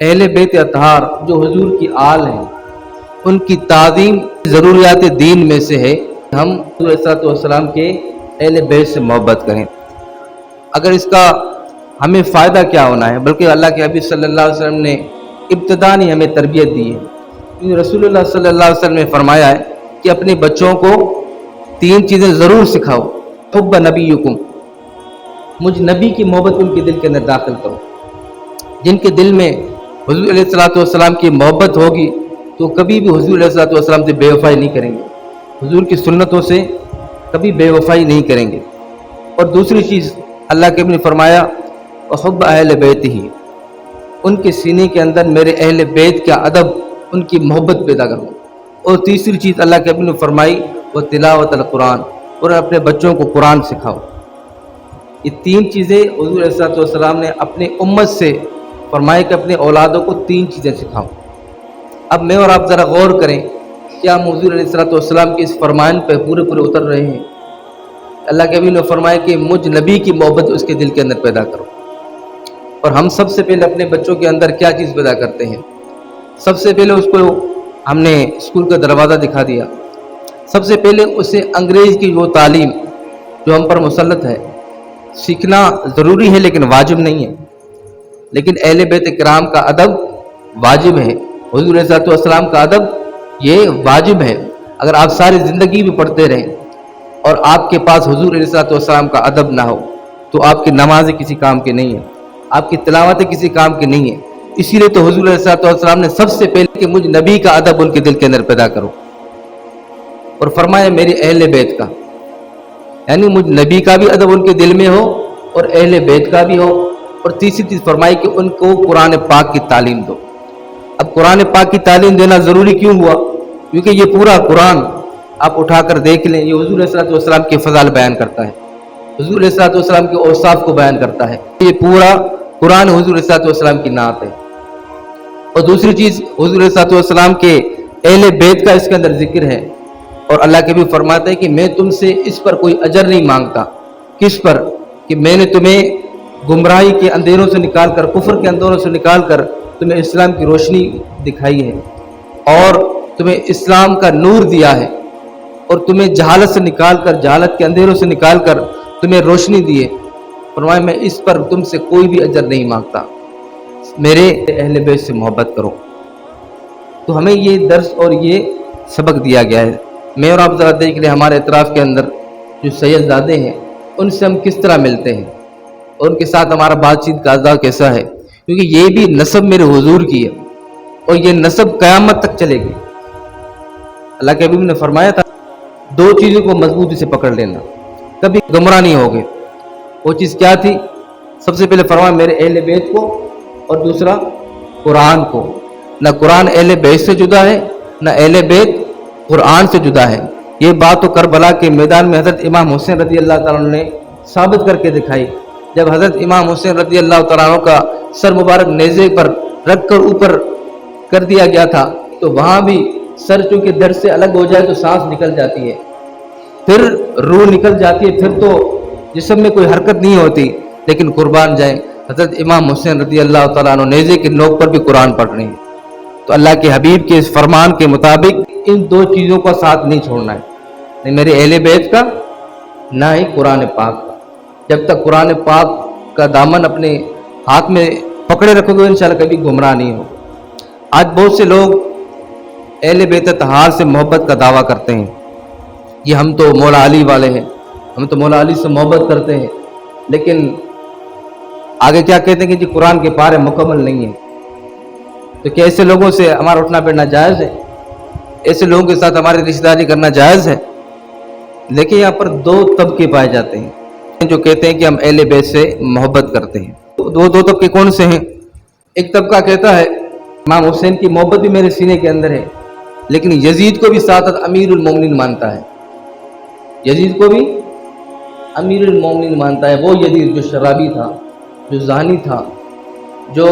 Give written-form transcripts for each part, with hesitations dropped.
اہل بیت اطہار جو حضور کی آل ہیں، ان کی تعظیم ضروریات دین میں سے ہے۔ ہم حضور صلی اللہ علیہ وسلم کے اہل بیت سے محبت کریں۔ اگر اس کا ہمیں فائدہ کیا ہونا ہے، بلکہ اللہ کے حبیب صلی اللہ علیہ وسلم نے ابتداء ہی ہمیں تربیت دی ہے۔ کیونکہ رسول اللہ صلی اللہ علیہ وسلم نے فرمایا ہے کہ اپنے بچوں کو 3 چیزیں ضرور سکھاؤ۔ حب نبیکم، مجھ نبی کی محبت ان کے دل کے اندر داخل کرو۔ جن کے دل میں حضور علیہ الصلوۃ والسلام کی محبت ہوگی تو کبھی بھی حضور علیہ الصلوۃ والسلام سے بے وفائی نہیں کریں گے، حضور کی سنتوں سے کبھی بے وفائی نہیں کریں گے۔ اور دوسری چیز اللہ کے نے فرمایا وحب اہل بیت ہی، ان کے سینے کے اندر میرے اہل بیت کا ادب، ان کی محبت پیدا کرو۔ اور تیسری چیز اللہ کے نے فرمائی وہ تلاوت القرآن، اور اپنے بچوں کو قرآن سکھاؤ۔ یہ 3 چیزیں حضور علیہ الصلوۃ والسلام نے اپنے امت سے فرمایا کہ اپنے اولادوں کو 3 چیزیں سکھاؤ۔ اب میں اور آپ ذرا غور کریں، کیا ہم حضور علیہ الصلوۃ والسلام کے اس فرمان پہ پورے اتر رہے ہیں؟ اللہ کے نبی نے فرمایا کہ مجھ نبی کی محبت اس کے دل کے اندر پیدا کرو۔ اور ہم سب سے پہلے اپنے بچوں کے اندر کیا چیز پیدا کرتے ہیں؟ سب سے پہلے اس کو ہم نے اسکول کا دروازہ دکھا دیا۔ سب سے پہلے اسے انگریز کی وہ تعلیم جو ہم پر مسلط ہے سیکھنا ضروری ہے، لیکن واجب نہیں ہے۔ لیکن اہل بیت کرام کا ادب واجب ہے، حضور علیہ الصلوۃ والسلام کا ادب یہ واجب ہے۔ اگر آپ ساری زندگی بھی پڑھتے رہیں اور آپ کے پاس حضور علیہ الصلوۃ والسلام کا ادب نہ ہو تو آپ کی نمازیں کسی کام کی نہیں ہیں، آپ کی تلاوتیں کسی کام کی نہیں ہیں۔ اسی لیے تو حضور علیہ الصلوۃ والسلام نے سب سے پہلے کہ مجھ نبی کا ادب ان کے دل کے اندر پیدا کرو، اور فرمایا میرے اہل بیت کا، یعنی مجھ نبی کا بھی ادب ان کے دل میں ہو اور اہل بیت کا بھی ہو۔ اور تیسری چیز فرمائی کہ ان کو قرآن پاک کی تعلیم دو۔ اب قرآن پاک کی تعلیم دینا ضروری کیوں ہوا؟ کیونکہ یہ پورا قرآن آپ اٹھا کر دیکھ لیں، یہ حضور علیہ الصلوۃ والسلام کے فضائل بیان کرتا ہے، حضور علیہ الصلوۃ والسلام کے اوصاف کو بیان کرتا ہے۔ یہ پورا قرآن حضور علیہ الصلوۃ والسلام کی نعت ہے۔ اور دوسری چیز حضور علیہ الصلوۃ والسلام کے اہل بیت کا اس کے اندر ذکر ہے۔ اور اللہ کے بھی فرماتا ہے کہ میں تم سے اس پر کوئی اجر نہیں مانگتا۔ کس پر؟ کہ میں نے تمہیں گمراہی کے اندھیروں سے نکال کر، کفر کے اندھیروں سے نکال کر تمہیں اسلام کی روشنی دکھائی ہے، اور تمہیں اسلام کا نور دیا ہے، اور تمہیں جہالت سے نکال کر، جہالت کے اندھیروں سے نکال کر تمہیں روشنی دی ہے۔ فرمایا میں اس پر تم سے کوئی بھی اجر نہیں مانگتا، میرے اہل بیت سے محبت کرو۔ تو ہمیں یہ درس اور یہ سبق دیا گیا ہے۔ میں اور آپ ذرا دیکھ لیں ہمارے اطراف کے اندر جو سید زادے ہیں ان سے ہم کس طرح ملتے ہیں، اور ان کے ساتھ ہمارا بات چیت کا انداز کیسا ہے، کیونکہ یہ بھی نسب میرے حضور کی ہے، اور یہ نسب قیامت تک چلے گی۔ اللہ کے حبیب نے فرمایا تھا 2 چیزوں کو مضبوطی سے پکڑ لینا، کبھی گمراہ نہیں ہوگے۔ وہ چیز کیا تھی؟ سب سے پہلے فرمایا میرے اہل بیت کو، اور دوسرا قرآن کو۔ نہ قرآن اہل بیت سے جدا ہے، نہ اہل بیت قرآن سے جدا ہے۔ یہ بات تو کربلا کے میدان میں حضرت امام حسین رضی اللہ تعالیٰ عنہ نے ثابت کر کے دکھائی، جب حضرت امام حسین رضی اللہ تعالیٰ عنہ کا سر مبارک نیزے پر رکھ کر اوپر کر دیا گیا تھا، تو وہاں بھی سر چونکہ درد سے الگ ہو جائے تو سانس نکل جاتی ہے، پھر روح نکل جاتی ہے، پھر تو جسم میں کوئی حرکت نہیں ہوتی۔ لیکن قربان جائیں حضرت امام حسین رضی اللہ تعالیٰ عنہ نیزے کے نوک پر بھی قرآن پڑھ رہے ہیں۔ تو اللہ کے حبیب کے اس فرمان کے مطابق ان 2 چیزوں کا ساتھ نہیں چھوڑنا ہے، نہ میرے اہل بیت کا، نہ ہی قرآن پاک کا۔ جب تک قرآن پاک کا دامن اپنے ہاتھ میں پکڑے رکھو گے انشاءاللہ کبھی گمراہ نہیں ہو۔ آج بہت سے لوگ اہل بیت اطہار سے محبت کا دعویٰ کرتے ہیں، یہ ہم تو مولا علی والے ہیں، ہم تو مولا علی سے محبت کرتے ہیں، لیکن آگے کیا کہتے ہیں کہ جی قرآن کے پارے مکمل نہیں ہیں۔ تو کیا ایسے لوگوں سے ہمارا اٹھنا بیٹھنا جائز ہے؟ ایسے لوگوں کے ساتھ ہماری رشتہ داری کرنا جائز ہے؟ لیکن یہاں پر 2 طبقے پائے جاتے ہیں جو کہتے ہیں کہ ہم اہل بیت سے محبت کرتے ہیں۔ 2 طبقے کون سے ہیں؟ ایک طبقہ کہتا ہے امام حسین کی محبت بھی میرے سینے کے اندر ہے، لیکن یزید کو بھی ساتھ امیر المومنین مانتا ہے، یزید کو بھی امیر المومنین مانتا ہے۔ وہ یزید جو شرابی تھا، جو زانی تھا، جو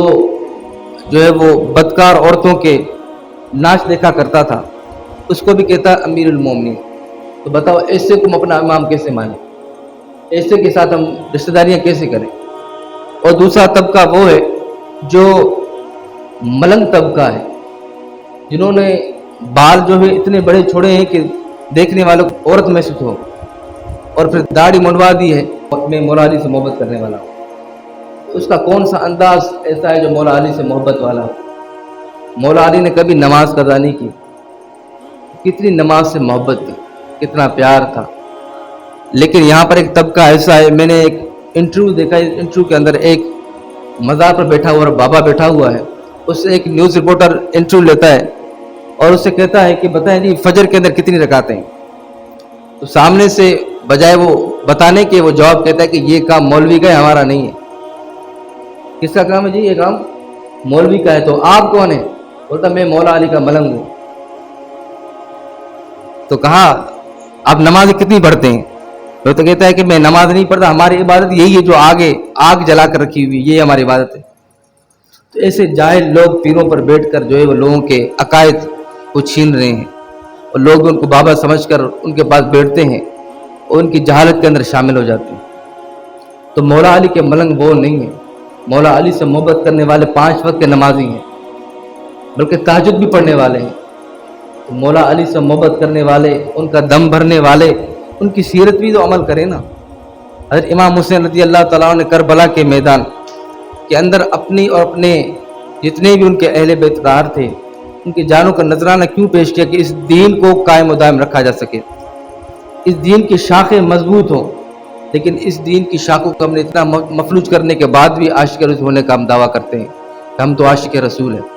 ہے وہ بدکار عورتوں کے ناچ دیکھا کرتا تھا، اس کو بھی کہتا ہے امیر المومنین۔ تو بتاؤ ایسے کو ہم اپنا امام کیسے مانیں؟ ایسے کے ساتھ ہم رشتہ داریاں کیسے کریں؟ اور دوسرا طبقہ وہ ہے جو ملنگ طبقہ ہے جنہوں نے بال جو ہے اتنے بڑے چھوڑے ہیں کہ دیکھنے والوں کو عورت محسوس ہو، اور پھر داڑھی منڈوا دی ہے، میں مولا علی سے محبت کرنے والا ہوں۔ اس کا کون سا انداز ایسا ہے جو مولا علی سے محبت والا ہو؟ مولا علی نے کبھی نماز قضا نہیں کی، کتنی نماز سے محبت تھی، کتنا پیار تھا۔ لیکن یہاں پر ایک طبقہ ایسا ہے، میں نے ایک انٹرویو دیکھا، اس انٹرویو کے اندر ایک مزار پر بیٹھا ہوا اور بابا بیٹھا ہوا ہے، اس سے ایک نیوز رپورٹر انٹرویو لیتا ہے اور اس سے کہتا ہے کہ بتائیں جی فجر کے اندر کتنی رکعتیں ہیں؟ تو سامنے سے بجائے وہ بتانے کے وہ جواب کہتا ہے کہ یہ کام مولوی کا ہے، ہمارا نہیں ہے۔ کس کا کام ہے جی؟ یہ کام مولوی کا ہے۔ تو آپ کون ہیں؟ بولتا میں مولا علی کا ملنگ ہوں۔ تو کہا آپ نماز کتنی پڑھتے ہیں؟ وہ تو کہتا ہے کہ میں نماز نہیں پڑھتا، ہماری عبادت یہی ہے جو آگے آگ جلا کر رکھی ہوئی، یہ ہماری عبادت ہے۔ تو ایسے جاہل لوگ پیروں پر بیٹھ کر جو ہے وہ لوگوں کے عقائد کو چھین رہے ہیں، اور لوگ ان کو بابا سمجھ کر ان کے پاس بیٹھتے ہیں اور ان کی جہالت کے اندر شامل ہو جاتے ہیں۔ تو مولا علی کے ملنگ وہ نہیں ہیں۔ مولا علی سے محبت کرنے والے 5 وقت کے نمازی ہیں، بلکہ تہجد بھی پڑھنے والے ہیں۔ تو مولا علی سے محبت کرنے والے، ان کا دم بھرنے والے، ان کی سیرت بھی تو عمل کریں نا۔ حضرت امام حسین رضی اللہ تعالیٰ عنہ نے کربلا کے میدان کے اندر اپنی اور اپنے جتنے بھی ان کے اہل بیت دار تھے ان کی جانوں کا نذرانہ کیوں پیش کیا؟ کہ اس دین کو قائم و دائم رکھا جا سکے، اس دین کی شاخیں مضبوط ہوں۔ لیکن اس دین کی شاخوں کو ہم نے اتنا مفلوج کرنے کے بعد بھی عاشق رسول ہونے کا ہم دعویٰ کرتے ہیں کہ ہم تو عاشق رسول ہیں۔